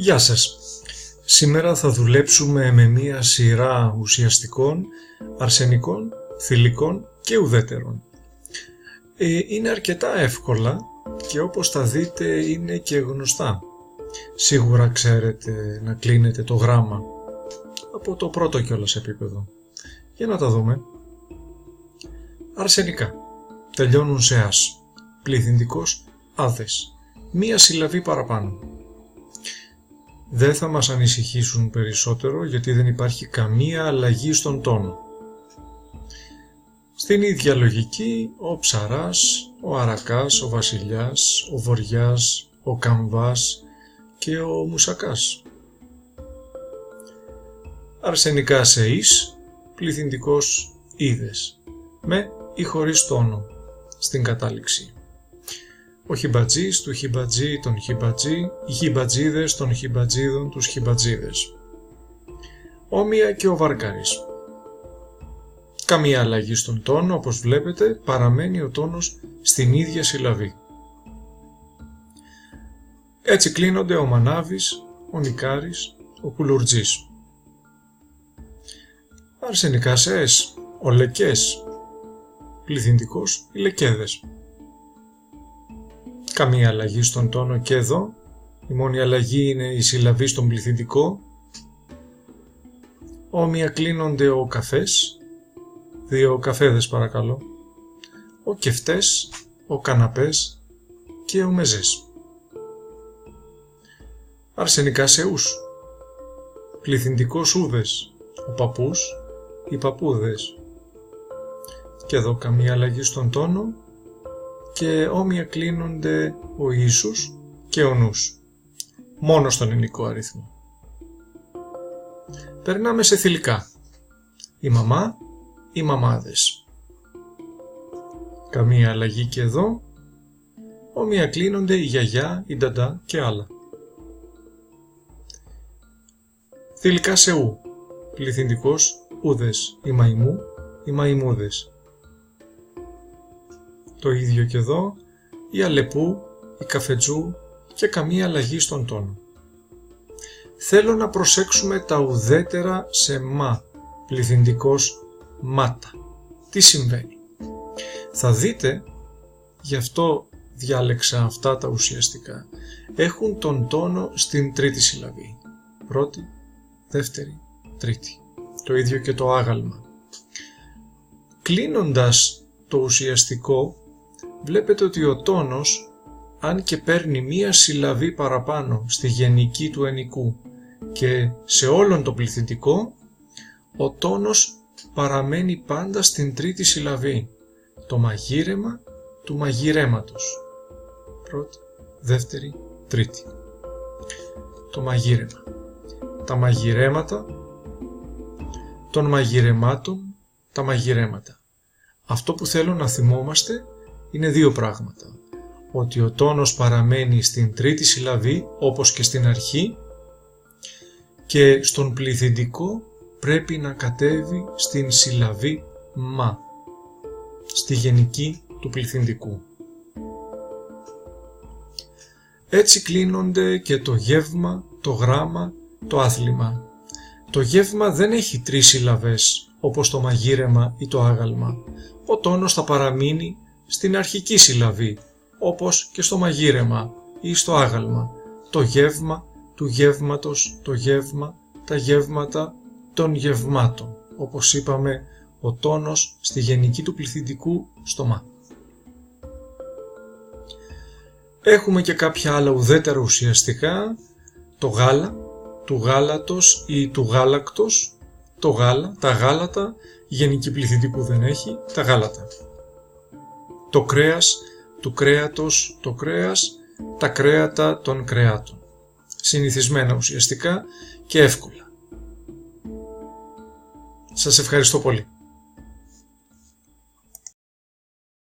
Γεια σας. Σήμερα θα δουλέψουμε με μία σειρά ουσιαστικών, αρσενικών, θηλυκών και ουδέτερων. Είναι αρκετά εύκολα και όπως θα δείτε είναι και γνωστά. Σίγουρα ξέρετε να κλείνετε το γράμμα από το πρώτο κιόλας επίπεδο. Για να τα δούμε. Αρσενικά. Τελειώνουν σε ας. Πληθυντικός άδες. Μία συλλαβή παραπάνω. Δεν θα μας ανησυχήσουν περισσότερο γιατί δεν υπάρχει καμία αλλαγή στον τόνο. Στην ίδια λογική ο ψαράς, ο αρακάς, ο βασιλιάς, ο βοριάς, ο καμβάς και ο μουσακάς. Αρσενικά σε εις, πληθυντικός είδες, με ή χωρίς τόνο στην κατάληξη. Ο χιμπατζής του χιμπατζή τον χιμπατζή, οι χιμπατζίδες των χιμπατζίδων τους χιμπατζίδες. Όμοια και ο βαρκάρης. Καμία αλλαγή στον τόνο, όπως βλέπετε, παραμένει ο τόνος στην ίδια συλλαβή. Έτσι κλείνονται ο μανάβης, ο νικάρης, ο κουλουρτζής. Αρσενικά σε ες, ο λεκές, πληθυντικός οι λεκέδες. Καμία αλλαγή στον τόνο και εδώ, η μόνη αλλαγή είναι η συλλαβή στον πληθυντικό. Όμοια κλείνονται ο καφές, 2 καφέδες παρακαλώ, ο κεφτές, ο καναπές και ο μεζές. Αρσενικά σε ους, πληθυντικός ούδες, ο παππούς, οι παππούδες. Και εδώ καμία αλλαγή στον τόνο και όμοια κλείνονται ο ίσους και ο νους, μόνο στον ελληνικό αριθμό. Περνάμε σε θηλυκά. Η μαμά, οι μαμάδες. Καμία αλλαγή και εδώ, όμοια κλείνονται η γιαγιά, η νταντά και άλλα. Θηλυκά σε ου, πληθυντικός ούδες, η μαϊμού, οι μαϊμούδες. Το ίδιο και εδώ, η αλεπού, η καφετζού και καμία αλλαγή στον τόνο. Θέλω να προσέξουμε τα ουδέτερα σε μα, πληθυντικός μάτα. Τι συμβαίνει? Θα δείτε, γι' αυτό διάλεξα αυτά τα ουσιαστικά, έχουν τον τόνο στην τρίτη συλλαβή. Πρώτη, δεύτερη, τρίτη. Το ίδιο και το άγαλμα. Κλείνοντας το ουσιαστικό, βλέπετε ότι ο τόνος, αν και παίρνει μία συλλαβή παραπάνω στη γενική του ενικού και σε όλον το πληθυντικό, ο τόνος παραμένει πάντα στην τρίτη συλλαβή, το μαγείρεμα του μαγειρέματος. Πρώτη, δεύτερη, τρίτη. Το μαγείρεμα. Τα μαγειρέματα των μαγειρεμάτων, τα μαγειρέματα. Αυτό που θέλω να θυμόμαστε είναι 2 πράγματα. Ότι ο τόνος παραμένει στην τρίτη συλλαβή όπως και στην αρχή και στον πληθυντικό πρέπει να κατέβει στην συλλαβή μα, στη γενική του πληθυντικού. Έτσι κλείνονται και το γεύμα, το γράμμα, το άθλημα. Το γεύμα δεν έχει 3 συλλαβές όπως το μαγείρεμα ή το άγαλμα. Ο τόνος θα παραμείνει στην αρχική συλλαβή, όπως και στο μαγείρεμα ή στο άγαλμα. Το γεύμα του γεύματος, το γεύμα, τα γεύματα των γευμάτων. Όπως είπαμε, ο τόνος στη γενική του πληθυντικού στο μα. Έχουμε και κάποια άλλα ουδέτερα ουσιαστικά, το γάλα, του γάλατος ή του γάλακτος, το γάλα, τα γάλατα, γενική πληθυντικού δεν έχει, τα γάλατα. Το κρέας, του κρέατος, το κρέας, τα κρέατα των κρεάτων. Συνηθισμένα ουσιαστικά και εύκολα. Σας ευχαριστώ πολύ.